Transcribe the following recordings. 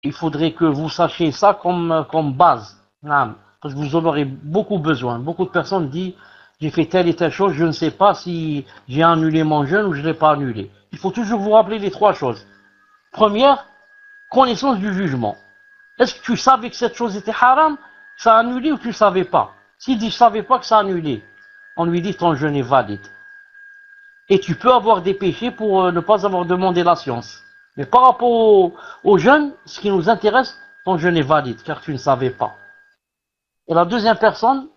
il faudrait que vous sachiez ça comme base. Naam. Parce que vous en aurez beaucoup besoin. Beaucoup de personnes disent, j'ai fait telle et telle chose, je ne sais pas si j'ai annulé mon jeûne ou je ne l'ai pas annulé. Il faut toujours vous rappeler les trois choses. Première, connaissance du jugement. Est-ce que tu savais que cette chose était haram, ça a annulé ou tu ne savais pas? S'il dit je ne savais pas que ça a annulé, on lui dit ton jeûne est valide. Et tu peux avoir des péchés pour ne pas avoir demandé la science. Mais par rapport au jeûne, ce qui nous intéresse, ton jeûne est valide, car tu ne savais pas. Et la deuxième personne,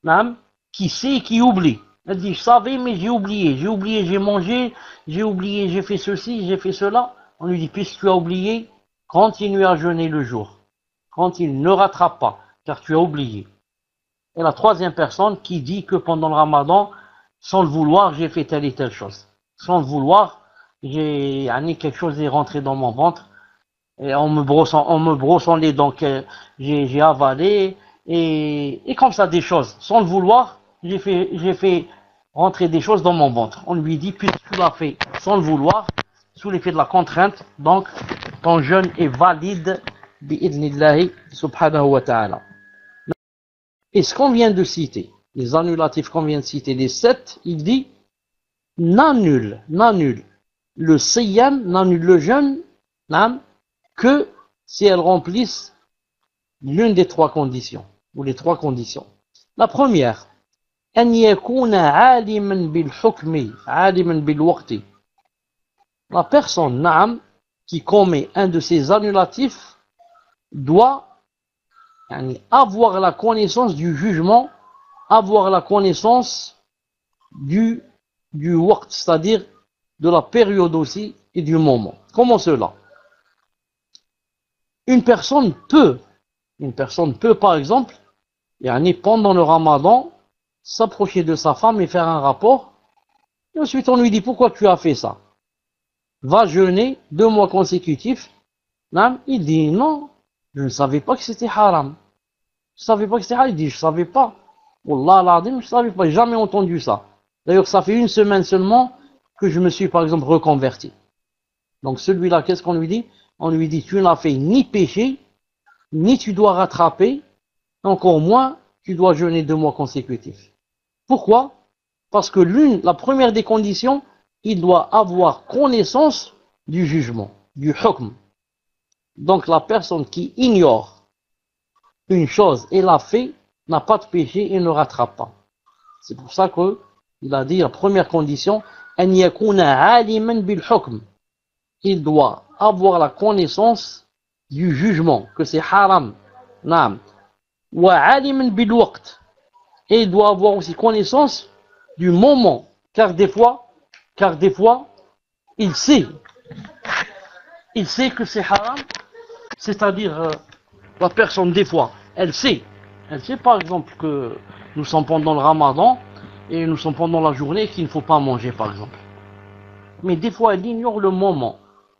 même, qui sait et qui oublie. Elle dit, je savais, mais j'ai oublié, j'ai mangé, j'ai oublié, j'ai fait ceci, j'ai fait cela. On lui dit, puisque tu as oublié, continue à jeûner le jour. Continue, ne rattrape pas, car tu as oublié. Et la troisième personne qui dit que pendant le ramadan, sans le vouloir, j'ai fait telle et telle chose. Sans le vouloir, quelque chose est rentré dans mon ventre, et en me brossant les dents, j'ai avalé, et comme ça des choses. Sans le vouloir, j'ai fait rentrer des choses dans mon ventre. On lui dit, puisque tu l'as fait sans le vouloir, sous l'effet de la contrainte, donc ton jeûne est valide, bi'idnillahi subhanahu wa ta'ala. Et ce qu'on vient de citer, les annulatifs qu'on vient de citer, les 7, il dit, n'annule le siyam, n'annule le jeûne, que si elles remplissent l'une des trois conditions, ou les trois conditions. La première, أن يكون عالما بالحكم عالما بالوقت. La personne, qui commet un de ces annulatifs doit avoir la connaissance du jugement, avoir la connaissance du waqt, c'est-à-dire de la période aussi et du moment. Comment cela? Une personne peut par exemple, pendant le ramadan, s'approcher de sa femme et faire un rapport, et ensuite on lui dit, pourquoi tu as fait ça? Va jeûner 2 mois consécutifs. Il dit, non, je ne savais pas que c'était haram. Je savais pas que c'était haram. Il dit, je savais pas. Wallah al-Azim, je savais pas, j'ai jamais entendu ça. D'ailleurs, ça fait 1 semaine seulement que je me suis, par exemple, reconverti. Donc celui-là, qu'est-ce qu'on lui dit? On lui dit, tu n'as fait ni péché, ni tu dois rattraper, encore moins, tu dois jeûner 2 mois consécutifs. Pourquoi? Parce que la première des conditions, il doit avoir connaissance du jugement, du hukm. Donc la personne qui ignore une chose et l'a fait, n'a pas de péché et ne rattrape pas. C'est pour ça qu'il a dit la première condition, أن يكون عالما بالحكم. Il doit avoir la connaissance du jugement, que c'est haram. Naam. وعالما بالوقت. Et il doit avoir aussi connaissance du moment, car des fois, il sait que c'est haram, c'est-à-dire la personne des fois, elle sait par exemple que nous sommes pendant le ramadan et nous sommes pendant la journée qu'il ne faut pas manger par exemple. Mais des fois elle ignore le moment,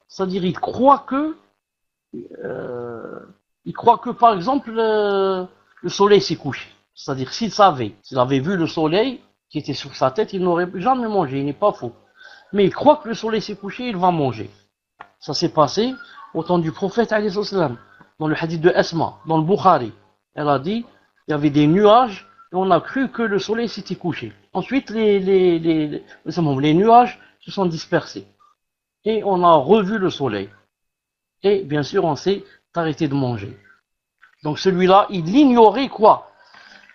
c'est-à-dire il croit que par exemple le soleil s'est couché. C'est-à-dire s'il avait vu le soleil qui était sur sa tête, il n'aurait jamais mangé, il n'est pas faux. Mais il croit que le soleil s'est couché, il va manger. Ça s'est passé au temps du prophète alayhi salam, dans le hadith de Asma, dans le Bukhari. Elle a dit, il y avait des nuages et on a cru que le soleil s'était couché. Ensuite, les nuages se sont dispersés et on a revu le soleil. Et bien sûr, on s'est arrêté de manger. Donc celui-là, il ignorait quoi?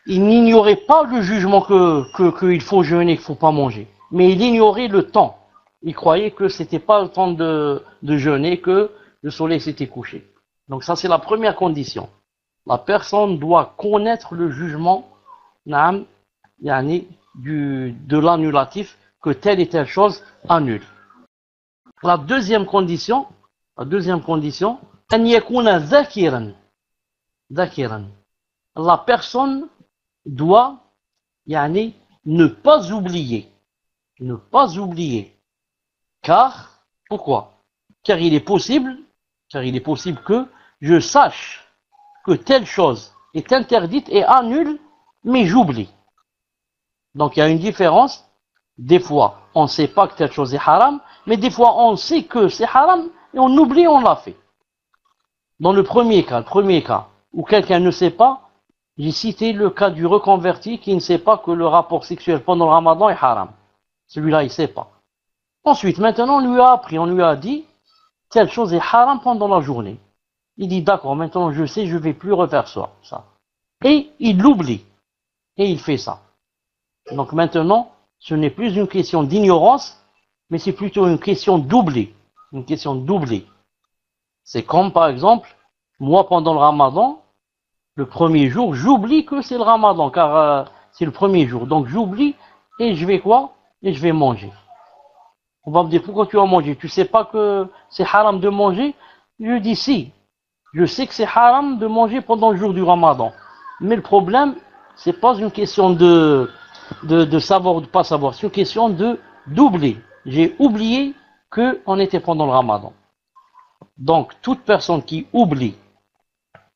Il n'ignorait pas le jugement qu'il faut jeûner, qu'il ne faut pas manger. Mais il ignorait le temps. Il croyait que c'était pas le temps de jeûner, que le soleil s'était couché. Donc ça, c'est la première condition. La personne doit connaître le jugement de l'annulatif, que telle et telle chose annule. La deuxième condition, أن يكون ذاكرا. La personne doit ne pas oublier. Car, pourquoi? Car il est possible que je sache que telle chose est interdite et annule, mais j'oublie. Donc il y a une différence. Des fois, on ne sait pas que telle chose est haram, mais des fois, on sait que c'est haram et on oublie, on l'a fait. Dans le premier cas, où quelqu'un ne sait pas, j'ai cité le cas du reconverti qui ne sait pas que le rapport sexuel pendant le ramadan est haram. Celui-là, il ne sait pas. Ensuite, maintenant, on lui a appris, on lui a dit, telle chose est haram pendant la journée. Il dit, d'accord, maintenant je sais, je ne vais plus refaire ça. Et il l'oublie. Et il fait ça. Donc maintenant, ce n'est plus une question d'ignorance, mais c'est plutôt une question d'oubli. Une question d'oubli. C'est comme, par exemple, moi, pendant le ramadan, le premier jour, j'oublie que c'est le ramadan, car c'est le premier jour. Donc j'oublie, et je vais quoi? Et je vais manger. On va me dire, pourquoi tu as mangé? Tu sais pas que c'est haram de manger? Je dis si. Je sais que c'est haram de manger pendant le jour du ramadan. Mais le problème, c'est pas une question de savoir ou de pas savoir. C'est une question d'oubli. J'ai oublié qu'on était pendant le ramadan. Donc, toute personne qui oublie,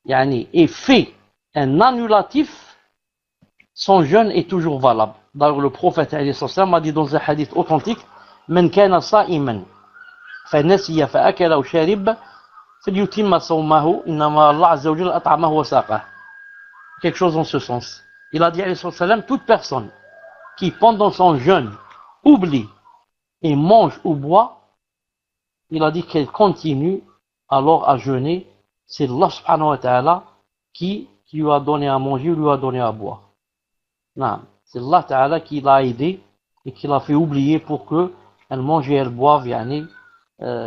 et fait un annulatif, son jeûne est toujours valable. D'ailleurs, le prophète a dit dans un hadith authentique, من كان صائما فنسي فأكل أو شرب فليتم صومه إنما الله عز وجل أطعمه وساقه. Quelque chose en ce sens. Il a dit alayhi salam, toute personne qui pendant son jeûne oublie et mange ou boit, il a dit qu'elle continue alors à jeûner. C'est Allah subhanahu wa ta'ala qui lui a donné à manger ou lui a donné à boire. Non, c'est Allah ta'ala qui l'a aidé et qui l'a fait oublier pour que elle mange et elle boive,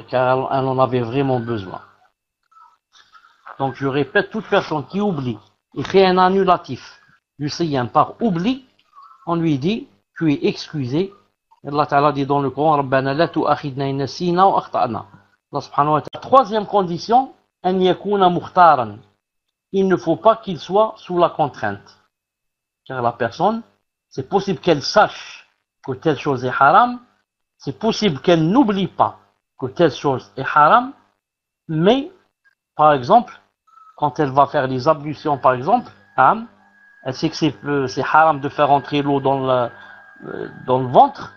car elle en avait vraiment besoin. Donc je répète, toute personne qui oublie et fait un annulatif du siyam par oubli, on lui dit, tu es excusé. Allah Ta'ala dit dans le Coran, Rabbana la tu'akhidna in nasina wa akhta'na. Allah subhanahu wa ta'ala. Troisième condition, an yakuna mukhtaran. Il ne faut pas qu'il soit sous la contrainte. Car la personne, c'est possible qu'elle sache que telle chose est haram, c'est possible qu'elle n'oublie pas que telle chose est haram, mais, par exemple, quand elle va faire les ablutions, par exemple, elle sait que c'est haram de faire entrer l'eau dans le ventre,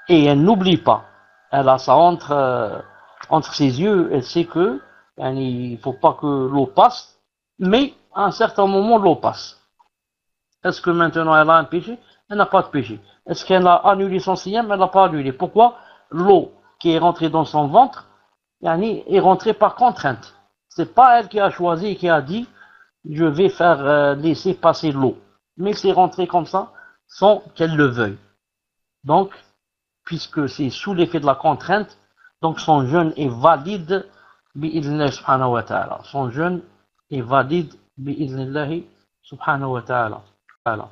et elle n'oublie pas. Elle a ça entre ses yeux, elle sait que il ne faut pas que l'eau passe, mais à un certain moment, l'eau passe. Est-ce que maintenant elle a un péché? Elle n'a pas de péché. Est-ce qu'elle a annulé son siyam? Elle n'a pas annulé. Pourquoi? L'eau qui est rentrée dans son ventre est rentrée par contrainte. C'est pas elle qui a choisi et qui a dit je vais faire laisser passer l'eau. Mais c'est rentré comme ça sans qu'elle le veuille. Donc, puisque c'est sous l'effet de la contrainte, donc son jeûne est valide bi'idhnillah subhanahu wa ta'ala. Son jeûne est valide bi'idhnillah subhanahu wa ta'ala. Voilà.